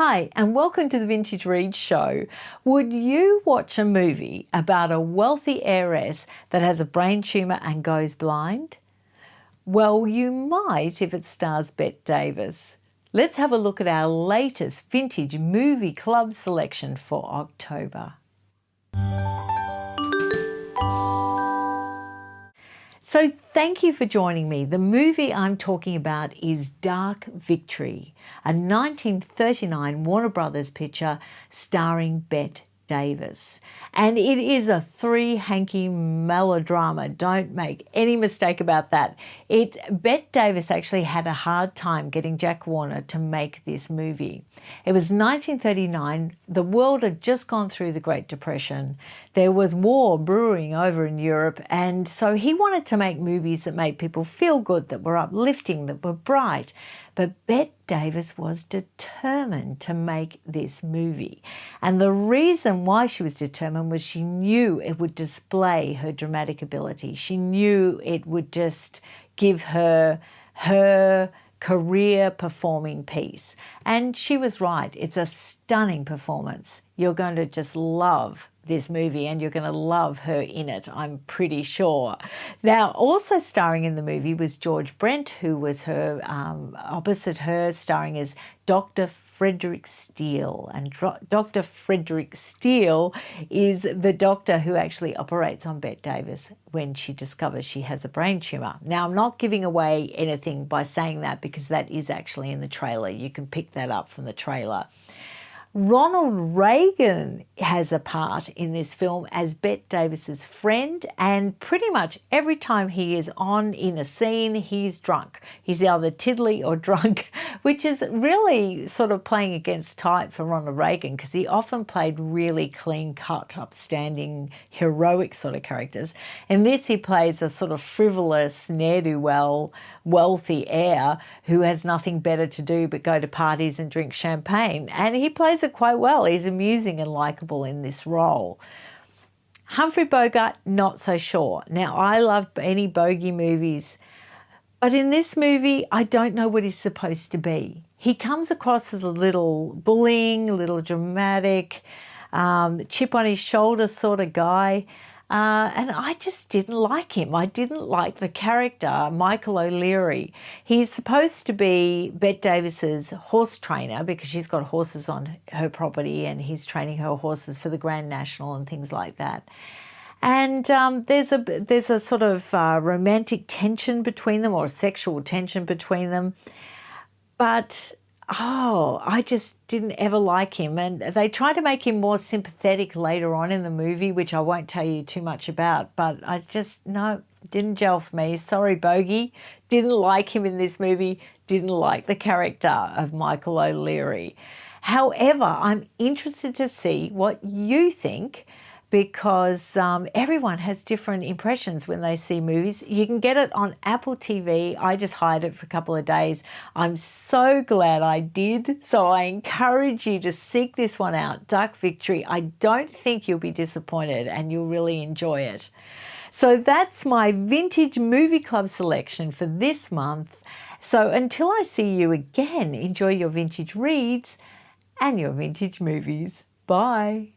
Hi, and welcome to the Vintage Read Show. Would you watch a movie about a wealthy heiress that has a brain tumour and goes blind? Well, you might if it stars Bette Davis. Let's have a look at our latest Vintage Movie Club selection for October. So thank you for joining me. The movie I'm talking about is Dark Victory, a 1939 Warner Brothers picture starring Bette Davis. And it is a three-hanky melodrama. Don't make any mistake about that. Bette Davis actually had a hard time getting Jack Warner to make this movie. It was 1939. The world had just gone through the Great Depression. There was war brewing over in Europe, and so he wanted to make movies that made people feel good, that were uplifting, that were bright. But Bette Davis was determined to make this movie. And the reason why she was determined was she knew it would display her dramatic ability. She knew it would just give her career performing piece. And she was right. It's a stunning performance. You're going to just love this movie and you're going to love her in it, I'm pretty sure. Now, also starring in the movie was George Brent, who was her opposite her, starring as Dr. Frederick Steele. And Dr. Frederick Steele is the doctor who actually operates on Bette Davis when she discovers she has a brain tumour. Now, I'm not giving away anything by saying that because that is actually in the trailer. You can pick that up from the trailer. Ronald Reagan has a part in this film as Bette Davis's friend, and pretty much every time he is on in a scene, he's drunk. He's either tiddly or drunk, which is really sort of playing against type for Ronald Reagan because he often played really clean-cut, upstanding, heroic sort of characters. In this, he plays a sort of frivolous, ne'er-do-well, wealthy heir who has nothing better to do but go to parties and drink champagne, and he plays it quite well. He's amusing and likable in this role. Humphrey Bogart, not so sure. Now, I love any bogey movies, but in this movie, I don't know what he's supposed to be. He comes across as a little bullying, a little dramatic, chip on his shoulder sort of guy. And I just didn't like him. I didn't like the character, Michael O'Leary. He's supposed to be Bette Davis's horse trainer because she's got horses on her property and he's training her horses for the Grand National and things like that. And there's a sort of romantic tension between them, or a sexual tension between them. But I just didn't ever like him. And they try to make him more sympathetic later on in the movie, which I won't tell you too much about, but no, didn't gel for me. Sorry, Bogey. Didn't like him in this movie. Didn't like the character of Michael O'Leary. However, I'm interested to see what you think, because everyone has different impressions when they see movies. You can get it on Apple TV. I just hired it for a couple of days. I'm so glad I did. So I encourage you to seek this one out, Dark Victory. I don't think you'll be disappointed and you'll really enjoy it. So that's my Vintage Movie Club selection for this month. So until I see you again, enjoy your vintage reads and your vintage movies. Bye.